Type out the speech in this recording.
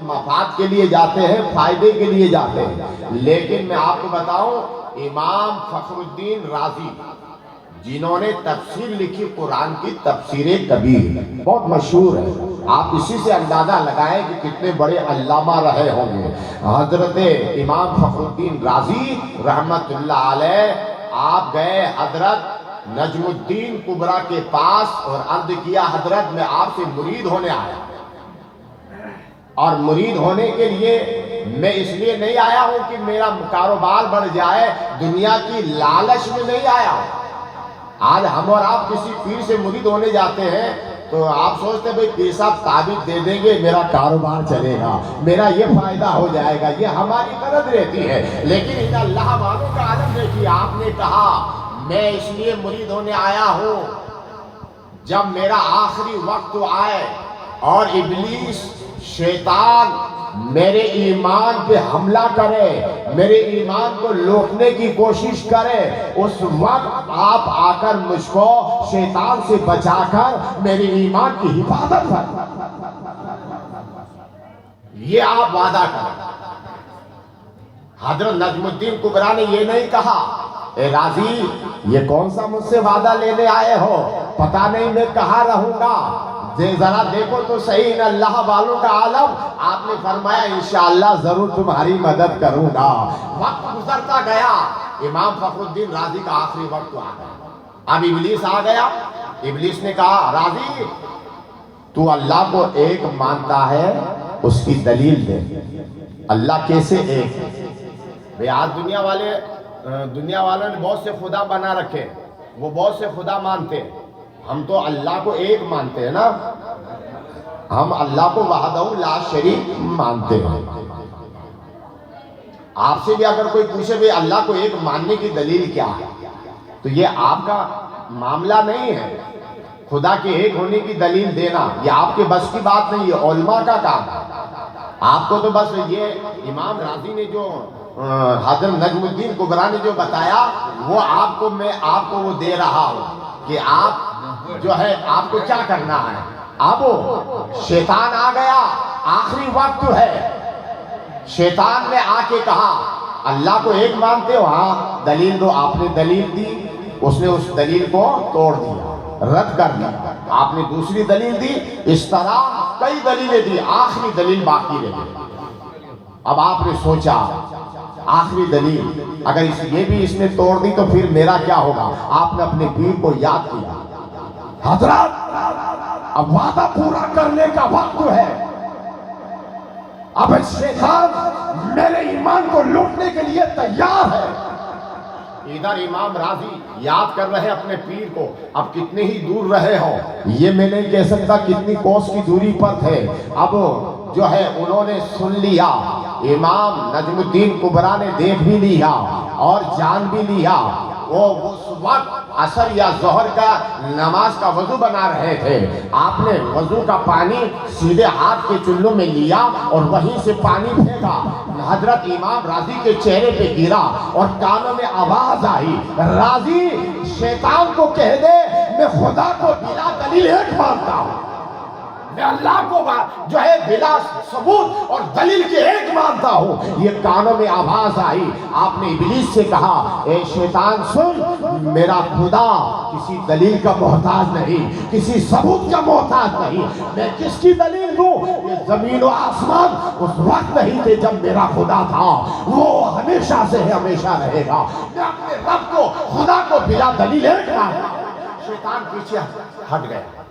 مفاد کے لیے جاتے ہیں، فائدے کے لیے جاتے ہیں. لیکن میں آپ کو بتاؤں، امام فخر الدین رازی جنہوں نے تفسیر لکھی قرآن کی، تفسیر کبیر بہت مشہور ہے، آپ اسی سے اندازہ لگائیں کہ کتنے بڑے علامہ رہے ہوں گے. حضرت امام فخر الدین رازی رحمت اللہ علیہ آپ گئے حضرت نجم الدین کبریٰ کے پاس اور عرض کیا، حضرت میں آپ سے مرید ہونے آیا، اور مرید ہونے کے لیے میں اس لیے نہیں آیا ہوں کہ میرا کاروبار بڑھ جائے، دنیا کی لالچ میں نہیں آیا ہوں. آج ہم اور آپ کسی پیر سے مرید ہونے جاتے ہیں تو آپ سوچتے ہیں بھئی پیر صاحب تعبیذ دے دیں گے، میرا کاروبار چلے گا، میرا یہ فائدہ ہو جائے گا، یہ ہماری غرض رہتی ہے. لیکن ان اللہ والوں کا عالم دیکھیے، آپ نے کہا میں اس لیے مرید ہونے آیا ہوں جب میرا آخری وقت آئے اور ابلیس شیطان میرے ایمان پہ حملہ کرے، میرے ایمان کو لوٹنے کی کوشش کرے، اس وقت آپ آ کر مجھ کو شیطان سے بچا کر میرے ایمان کی حفاظت کر. یہ آپ وعدہ کریں. حضرت نجم الدین کبریٰ نے یہ نہیں کہا اے راضی یہ کون سا مجھ سے وعدہ لینے آئے ہو، پتہ نہیں میں کہاں رہوں گا، ذرا دیکھو تو صحیح ان اللہ والوں کا عالم. آپ نے فرمایا انشاءاللہ ضرور تمہاری مدد کروں گا. وقت گزرتا گیا، امام فخر الدین رازی کا آخری وقت آ گیا. اب ابلیس آ گیا. ابلیس نے کہا راضی تو اللہ کو ایک مانتا ہے، اس کی دلیل دے. اللہ کیسے ایک ہے؟ بھئی آج دنیا والوں نے بہت سے خدا بنا رکھے، وہ بہت سے خدا مانتے ہیں. ہم تو اللہ کو ایک مانتے ہیں نا، ہم اللہ کو وحدہ لا شریک مانتے ہیں. آپ سے بھی اگر کوئی پوچھے بھئی اللہ کو ایک ماننے کی دلیل کیا ہے، تو یہ آپ کا معاملہ نہیں ہے. خدا کے ایک ہونے کی دلیل دینا یہ آپ کے بس کی بات نہیں ہے، علماء کا کام ہے. آپ کو تو بس یہ امام رازی نے جو حضرت نجم الدین کبریٰ نے جو بتایا وہ آپ کو وہ دے رہا ہوں کہ آپ جو ہے آپ کو کیا کرنا ہے. اب شیطان آ گیا، آخری وقت ہے. شیطان نے آ کے کہا اللہ کو ایک مانتے ہو، ہاں دلیل دو. آپ نے دلیل دی، اس نے اس دلیل کو توڑ دیا، رد کر دیا. آپ نے دوسری دلیل دی، اس طرح کئی دلیلیں دی، آخری دلیل باقی رہی. اب آپ نے سوچا آخری دلیل اگر اس نے توڑ دی تو پھر میرا کیا ہوگا. آپ نے اپنے پیر کو یاد کیا، حضرت اب وعدہ پورا کرنے کا وقت ہے، اب شیطان میرے ایمان کو لوٹنے کے لیے تیار ہے. ادھر امام راضی یاد کر رہے اپنے پیر کو، اب کتنے ہی دور رہے ہو یہ میں نہیں کہہ سکتا کتنی کوس کی دوری پر تھے. اب جو ہے انہوں نے سن لیا، امام نجم الدین کبریٰ نے دیکھ بھی لیا اور جان بھی لیا. وہ اس وقت عصر یا ظہر کا نماز کا وضو بنا رہے تھے. آپ نے وضو کا پانی سیدھے ہاتھ کے چلوں میں لیا اور وہیں سے پانی پھینکا. حضرت امام راضی کے چہرے پہ گرا اور کانوں میں آواز آئی راضی شیطان کو کہہ دے میں خدا کو بلا دلیل ایک مانتا ہوں، میں اللہ کو جو ہے بلا ثبوت اور دلیل کے ایک مانتا ہوں. یہ کانوں میں آواز آئی. آپ نے ابلیس سے کہا اے شیطان سن، میرا خدا کسی دلیل کا محتاج نہیں، کسی ثبوت کا محتاج نہیں. میں کس کی دلیل دوں؟ یہ زمین و آسمان اس وقت نہیں تھے جب میرا خدا تھا، وہ ہمیشہ سے ہمیشہ رہے گا. میں اپنے رب کو خدا کو بلا دلیل ایک مانتا ہوں. شیطان پیچھے ہٹ گیا.